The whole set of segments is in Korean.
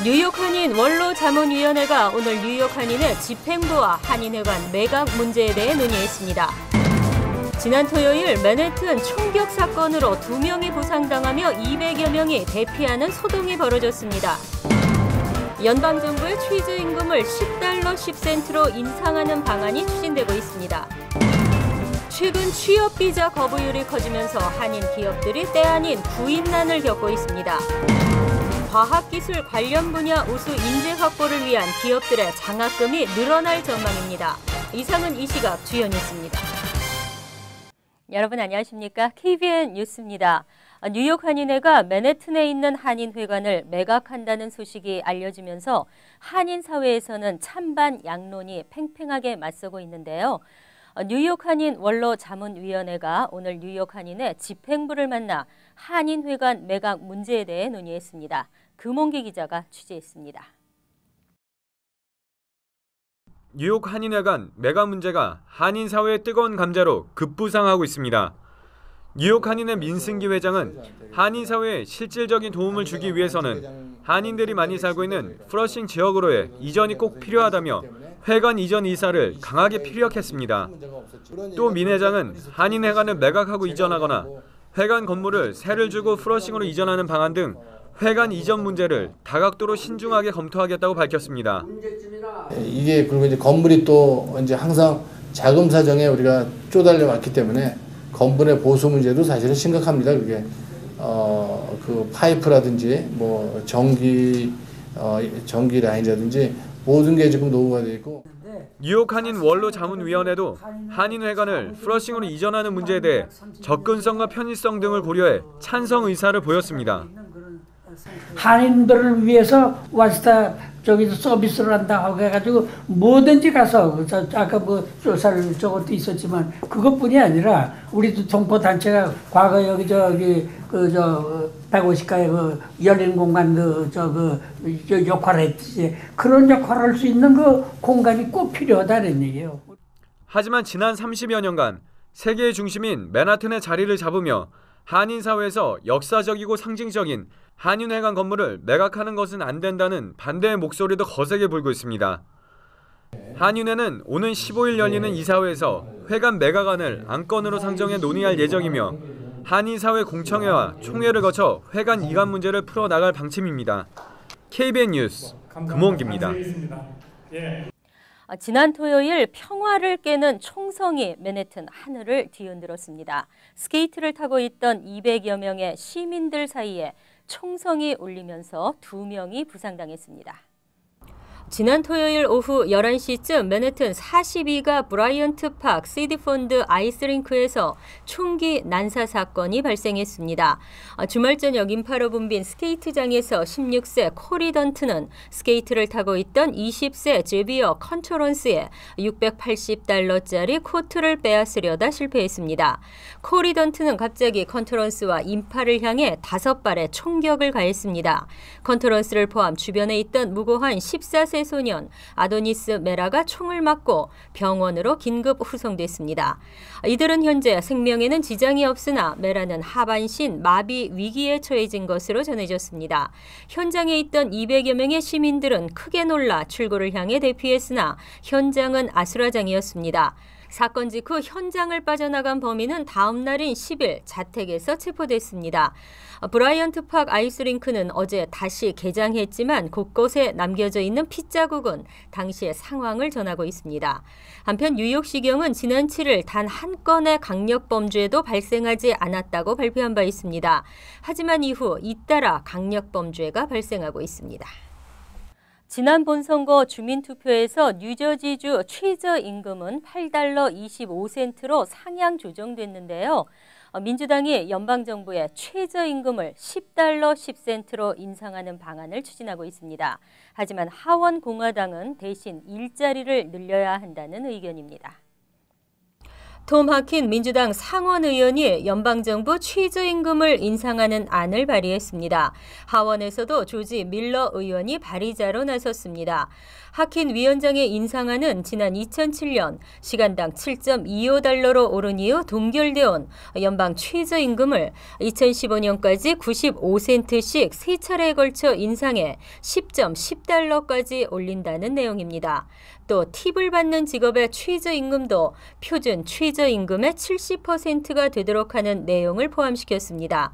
뉴욕 한인 원로자문위원회가 오늘 뉴욕 한인의 집행부와 한인회관 매각 문제에 대해 논의했습니다. 지난 토요일 맨해튼 총격 사건으로 2명이 부상당하며 200여 명이 대피하는 소동이 벌어졌습니다. 연방정부의 최저임금을 $10 10센트로 인상하는 방안이 추진되고 있습니다. 최근 취업비자 거부율이 커지면서 한인 기업들이 때 아닌 구인난을 겪고 있습니다. 과학기술 관련 분야 우수 인재 확보를 위한 기업들의 장학금이 늘어날 전망입니다. 이상은 이 시각 주요 뉴스입니다. 여러분 안녕하십니까? KBN 뉴스입니다. 뉴욕 한인회가 맨해튼에 있는 한인회관을 매각한다는 소식이 알려지면서 한인 사회에서는 찬반 양론이 팽팽하게 맞서고 있는데요. 뉴욕 한인 원로자문위원회가 오늘 뉴욕 한인의 집행부를 만나 한인회관 매각 문제에 대해 논의했습니다. 금홍기 기자가 취재했습니다. 뉴욕 한인회관 매각 문제가 한인 사회의 뜨거운 감자로 급부상하고 있습니다. 뉴욕 한인회 민승기 회장은 한인 사회에 실질적인 도움을 주기 위해서는 한인들이 많이 살고 있는 플러싱 지역으로의 이전이 꼭 필요하다며 회관 이전 이사를 강하게 피력했습니다. 또 민 회장은 한인회관을 매각하고 이전하거나 회관 건물을 세를 주고 플러싱으로 이전하는 방안 등 회관 이전 문제를 다각도로 신중하게 검토하겠다고 밝혔습니다. 이게 그리고 이제 건물이 또 이제 항상 자금 사정에 우리가 쪼달려 왔기 때문에 건물의 보수 문제도 사실은 심각합니다. 그게 그 파이프라든지 뭐 전기 라인이라든지 모든 게 지금 노후가 돼 있고. 뉴욕 한인 원로자문위원회도 한인회관을 플러싱으로 이전하는 문제에 대해 접근성과 편의성 등을 고려해 찬성 의사를 보였습니다. 한인들을 위해서 와스타 저기서 서비스를 한다고 해가지고 뭐든지 가서 아까 뭐 조사를 저것도 있었지만 그것뿐이 아니라 우리도 동포 단체가 과거 여기 저기 그 150가의 그 열린 공간 저 역할을 했지 그런 역할을 할 수 있는 그 공간이 꼭 필요하다는 얘기예요. 하지만 지난 30여 년간 세계의 중심인 맨하튼의 자리를 잡으며 한인 사회에서 역사적이고 상징적인 한인회관 건물을 매각하는 것은 안 된다는 반대의 목소리도 거세게 불고 있습니다. 한인회는 오는 15일 열리는 이사회에서 회관 매각안을 안건으로 상정해 논의할 예정이며 한인사회 공청회와 총회를 거쳐 회관 이관 문제를 풀어나갈 방침입니다. KBN 뉴스 금홍기입니다. 지난 토요일 평화를 깨는 총성이 맨해튼 하늘을 뒤흔들었습니다. 스케이트를 타고 있던 200여 명의 시민들 사이에 총성이 울리면서 2명이 부상당했습니다. 지난 토요일 오후 11시쯤 맨해튼 42가 브라이언트 파크 시티펀드 아이스링크에서 총기 난사 사건이 발생했습니다. 주말 저녁 인파로 붐빈 스케이트장에서 16세 코리 던트는 스케이트를 타고 있던 20세 제비어 컨터런스에 $680짜리 코트를 빼앗으려다 실패했습니다. 코리 던트는 갑자기 컨터런스와 인파를 향해 5발의 총격을 가했습니다. 컨터런스를 포함 주변에 있던 무고한 14세 소년 아도니스 메라가 총을 맞고 병원으로 긴급 후송됐습니다. 이들은 현재 생명에는 지장이 없으나 메라는 하반신 마비 위기에 처해진 것으로 전해졌습니다. 현장에 있던 200여 명의 시민들은 크게 놀라 출구를 향해 대피했으나 현장은 아수라장이었습니다. 사건 직후 현장을 빠져나간 범인은 다음 날인 10일 자택에서 체포됐습니다. 브라이언트 파크 아이스링크는 어제 다시 개장했지만 곳곳에 남겨져 있는 핏자국은 당시의 상황을 전하고 있습니다. 한편 뉴욕시경은 지난 7일 단 한 건의 강력범죄도 발생하지 않았다고 발표한 바 있습니다. 하지만 이후 잇따라 강력범죄가 발생하고 있습니다. 지난 본선거 주민투표에서 뉴저지주 최저임금은 $8 25센트로 상향 조정됐는데요. 민주당이 연방정부의 최저임금을 $10 10센트로 인상하는 방안을 추진하고 있습니다. 하지만 하원 공화당은 대신 일자리를 늘려야 한다는 의견입니다. 톰 하킨 민주당 상원 의원이 연방정부 최저임금을 인상하는 안을 발의했습니다. 하원에서도 조지 밀러 의원이 발의자로 나섰습니다. 하킨 위원장의 인상안은 지난 2007년 시간당 7.25달러로 오른 이후 동결되어 온 연방 최저임금을 2015년까지 95센트씩 3차례에 걸쳐 인상해 10.10달러까지 올린다는 내용입니다. 또 팁을 받는 직업의 최저임금도 표준 최저임금의 70%가 되도록 하는 내용을 포함시켰습니다.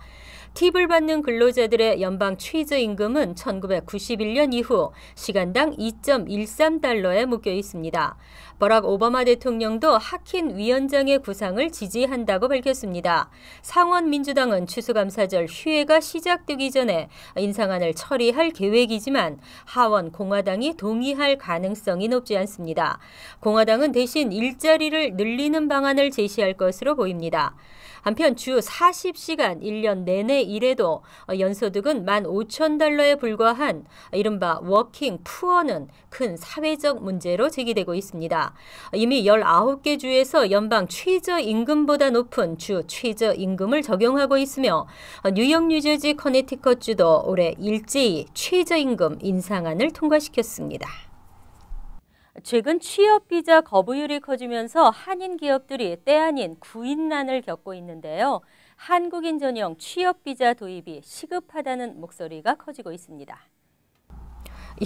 팁을 받는 근로자들의 연방 최저임금은 1991년 이후 시간당 2.13달러에 묶여 있습니다. 버락 오바마 대통령도 하킨 위원장의 구상을 지지한다고 밝혔습니다. 상원 민주당은 추수감사절 휴회가 시작되기 전에 인상안을 처리할 계획이지만 하원 공화당이 동의할 가능성이 높지 않습니다. 공화당은 대신 일자리를 늘리는 방안을 제시할 것으로 보입니다. 한편 주 40시간 1년 내내 일해도 연소득은 15,000달러에 불과한 이른바 워킹 푸어는 큰 사회적 문제로 제기되고 있습니다. 이미 19개 주에서 연방 최저임금보다 높은 주 최저임금을 적용하고 있으며 뉴욕, 뉴저지, 커네티컷주도 올해 일제히 최저임금 인상안을 통과시켰습니다. 최근 취업비자 거부율이 커지면서 한인 기업들이 때 아닌 구인난을 겪고 있는데요. 한국인 전용 취업비자 도입이 시급하다는 목소리가 커지고 있습니다.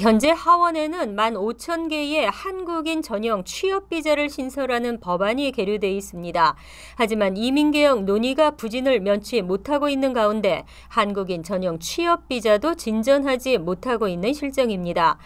현재 하원에는 15,000개의 한국인 전용 취업비자를 신설하는 법안이 계류돼 있습니다. 하지만 이민개혁 논의가 부진을 면치 못하고 있는 가운데 한국인 전용 취업비자도 진전하지 못하고 있는 실정입니다.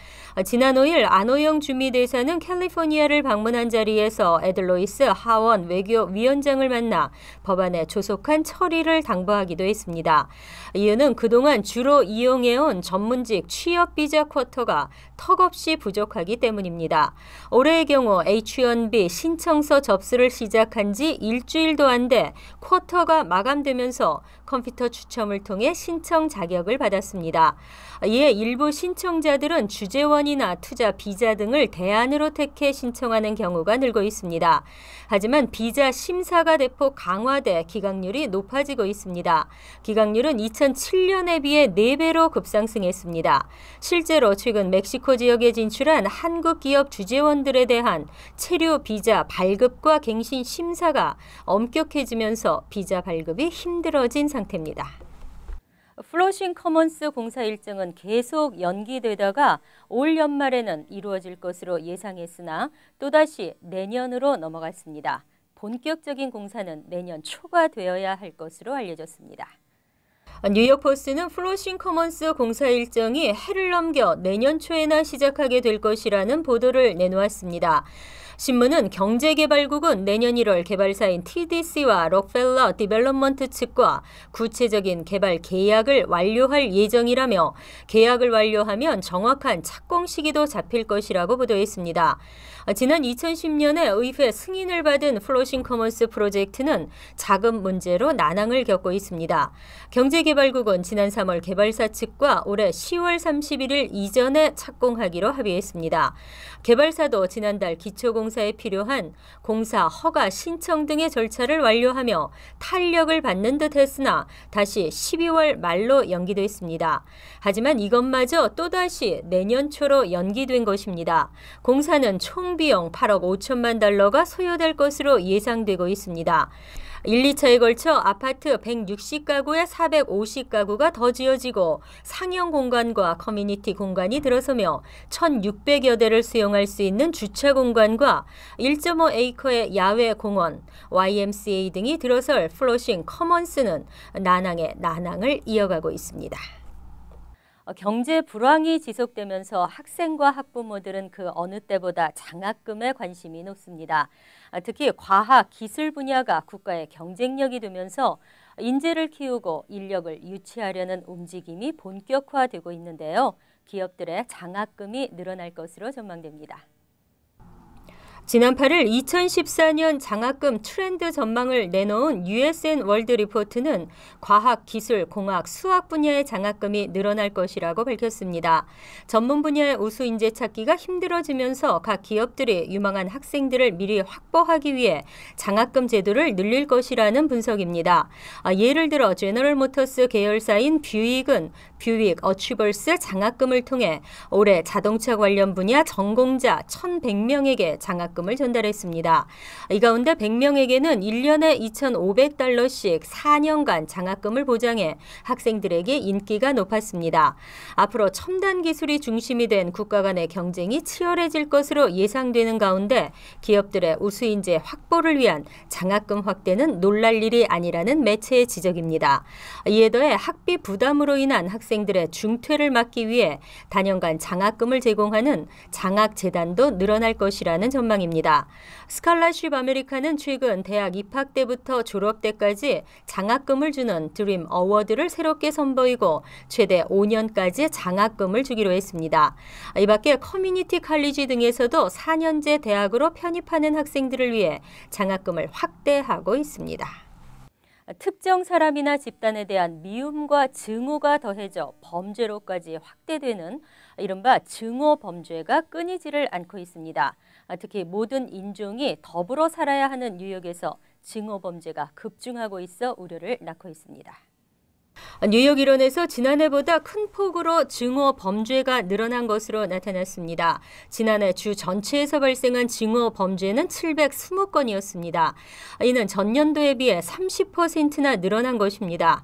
지난 5일 안호영 주미대사는 캘리포니아를 방문한 자리에서 에들로이스 하원 외교위원장을 만나 법안에 조속한 처리를 당부하기도 했습니다. 이유는 그동안 주로 이용해온 전문직 취업비자 쿼터가 턱없이 부족하기 때문입니다. 올해의 경우 H-1B 신청서 접수를 시작한 지 일주일도 안 돼 쿼터가 마감되면서 컴퓨터 추첨을 통해 신청 자격을 받았습니다. 이에 일부 신청자들은 주재원이나 투자 비자 등을 대안으로 택해 신청하는 경우가 늘고 있습니다. 하지만 비자 심사가 대폭 강화돼 기각률이 높아지고 있습니다. 기각률은 2007년에 비해 4배로 급상승했습니다. 실제로 최근 멕시코 지역에 진출한 한국 기업 주재원들에 대한 체류 비자 발급과 갱신 심사가 엄격해지면서 비자 발급이 힘들어진 상태입니다. 플러싱 커먼스 공사 일정은 계속 연기되다가 올 연말에는 이루어질 것으로 예상했으나 또다시 내년으로 넘어갔습니다. 본격적인 공사는 내년 초가 되어야 할 것으로 알려졌습니다. 뉴욕포스트는 플러싱 커먼스 공사 일정이 해를 넘겨 내년 초에나 시작하게 될 것이라는 보도를 내놓았습니다. 신문은 경제개발국은 내년 1월 개발사인 TDC와 록펠러 디벨롭먼트 측과 구체적인 개발 계약을 완료할 예정이라며 계약을 완료하면 정확한 착공 시기도 잡힐 것이라고 보도했습니다. 지난 2010년에 의회 승인을 받은 플러싱 커먼스 프로젝트는 자금 문제로 난항을 겪고 있습니다. 경제개발국은 지난 3월 개발사 측과 올해 10월 31일 이전에 착공하기로 합의했습니다. 개발사도 지난달 기초공사에 필요한 공사 허가 신청 등의 절차를 완료하며 탄력을 받는 듯 했으나 다시 12월 말로 연기됐습니다. 하지만 이것마저 또다시 내년 초로 연기된 것입니다. 공사는 총 비용 8억 5천만 달러가 소요될 것으로 예상되고 있습니다. 1, 2차에 걸쳐 아파트 160가구에 450가구가 더 지어지고 상영 공간과 커뮤니티 공간이 들어서며 1,600여 대를 수용할 수 있는 주차 공간과 1.5에이커의 야외 공원, YMCA 등이 들어설 플러싱 커먼스는 난항에 난항을 이어가고 있습니다. 경제 불황이 지속되면서 학생과 학부모들은 그 어느 때보다 장학금에 관심이 높습니다. 특히 과학, 기술 분야가 국가의 경쟁력이 되면서 인재를 키우고 인력을 유치하려는 움직임이 본격화되고 있는데요. 기업들의 장학금이 늘어날 것으로 전망됩니다. 지난 8일 2014년 장학금 트렌드 전망을 내놓은 USN 월드 리포트는 과학, 기술, 공학, 수학 분야의 장학금이 늘어날 것이라고 밝혔습니다. 전문 분야의 우수 인재 찾기가 힘들어지면서 각 기업들이 유망한 학생들을 미리 확보하기 위해 장학금 제도를 늘릴 것이라는 분석입니다. 예를 들어 제너럴 모터스 계열사인 뷰익은 뷰익 어치버스 장학금을 통해 올해 자동차 관련 분야 전공자 1,100명에게 장학금을 전달했습니다. 이 가운데 100명에게는 1년에 $2,500씩 4년간 장학금을 보장해 학생들에게 인기가 높았습니다. 앞으로 첨단 기술이 중심이 된 국가 간의 경쟁이 치열해질 것으로 예상되는 가운데 기업들의 우수 인재 확보를 위한 장학금 확대는 놀랄 일이 아니라는 매체의 지적입니다. 이에 더해 학비 부담으로 인한 학생들의 중퇴를 막기 위해 단연간 장학금을 제공하는 장학재단도 늘어날 것이라는 전망입니다. 스칼라쉽 아메리카는 최근 대학 입학 때부터 졸업 때까지 장학금을 주는 드림 어워드를 새롭게 선보이고 최대 5년까지 장학금을 주기로 했습니다. 이 밖에 커뮤니티 칼리지 등에서도 4년제 대학으로 편입하는 학생들을 위해 장학금을 확대하고 있습니다. 특정 사람이나 집단에 대한 미움과 증오가 더해져 범죄로까지 확대되는 이른바 증오 범죄가 끊이지를 않고 있습니다. 특히 모든 인종이 더불어 살아야 하는 뉴욕에서 증오 범죄가 급증하고 있어 우려를 낳고 있습니다. 뉴욕 일원에서 지난해보다 큰 폭으로 증오 범죄가 늘어난 것으로 나타났습니다. 지난해 주 전체에서 발생한 증오 범죄는 720건이었습니다. 이는 전년도에 비해 30%나 늘어난 것입니다.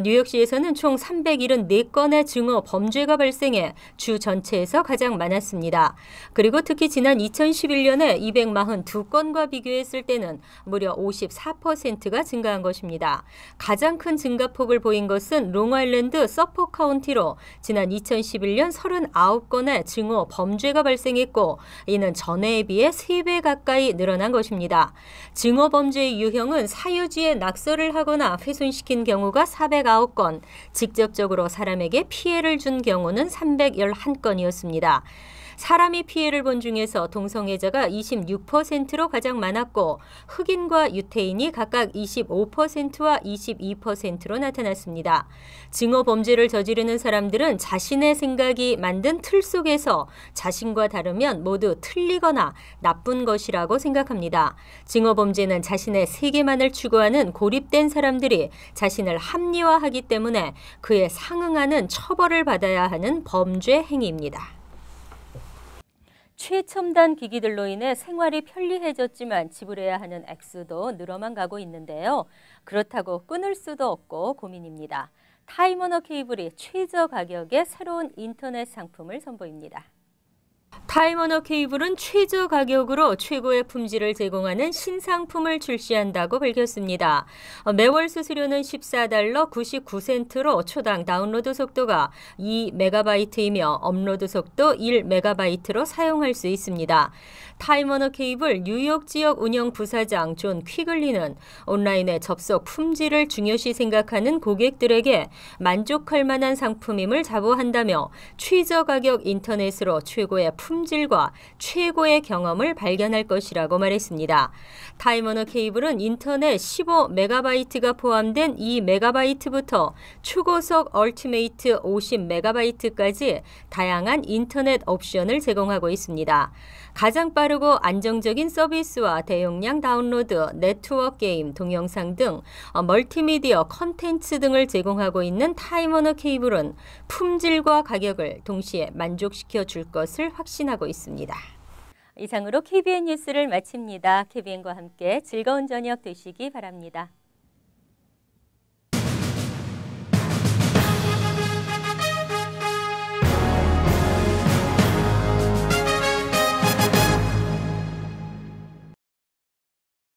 뉴욕시에서는 총 374건의 증오 범죄가 발생해 주 전체에서 가장 많았습니다. 그리고 특히 지난 2011년에 242건과 비교했을 때는 무려 54%가 증가한 것입니다. 가장 큰 증가폭을 보인 것은 롱아일랜드 서포 카운티로 지난 2011년 39건의 증오 범죄가 발생했고 이는 전해에 비해 3배 가까이 늘어난 것입니다. 증오 범죄의 유형은 사유지에 낙서를 하거나 훼손시킨 경우가 409건, 직접적으로 사람에게 피해를 준 경우는 311건이었습니다. 사람이 피해를 본 중에서 동성애자가 26%로 가장 많았고 흑인과 유태인이 각각 25%와 22%로 나타났습니다. 증오 범죄를 저지르는 사람들은 자신의 생각이 만든 틀 속에서 자신과 다르면 모두 틀리거나 나쁜 것이라고 생각합니다. 증오 범죄는 자신의 세계만을 추구하는 고립된 사람들이 자신을 합리화하기 때문에 그에 상응하는 처벌을 받아야 하는 범죄 행위입니다. 최첨단 기기들로 인해 생활이 편리해졌지만 지불해야 하는 액수도 늘어만 가고 있는데요. 그렇다고 끊을 수도 없고 고민입니다. 타임워너 케이블이 최저 가격의 새로운 인터넷 상품을 선보입니다. 타임워너 케이블은 최저 가격으로 최고의 품질을 제공하는 신상품을 출시한다고 밝혔습니다. 매월 수수료는 $14 99센트로 초당 다운로드 속도가 2MB이며 업로드 속도 1MB로 사용할 수 있습니다. 타임워너 케이블 뉴욕 지역 운영 부사장 존 퀴글리는 온라인의 접속 품질을 중요시 생각하는 고객들에게 만족할 만한 상품임을 자부한다며 최저 가격 인터넷으로 최고의 품질과 최고의 경험을 발견할 것이라고 말했습니다. 타임워너 케이블은 인터넷 15MB가 포함된 2MB부터 초고속 얼티메이트 50MB까지 다양한 인터넷 옵션을 제공하고 있습니다. 가장 빠르고 안정적인 서비스와 대용량 다운로드, 네트워크 게임, 동영상 등 멀티미디어 콘텐츠 등을 제공하고 있는 타임워너 케이블은 품질과 가격을 동시에 만족시켜 줄 것을 확신하고 있습니다. 이상으로 KBN 뉴스를 마칩니다. KBN과 함께 즐거운 저녁 되시기 바랍니다.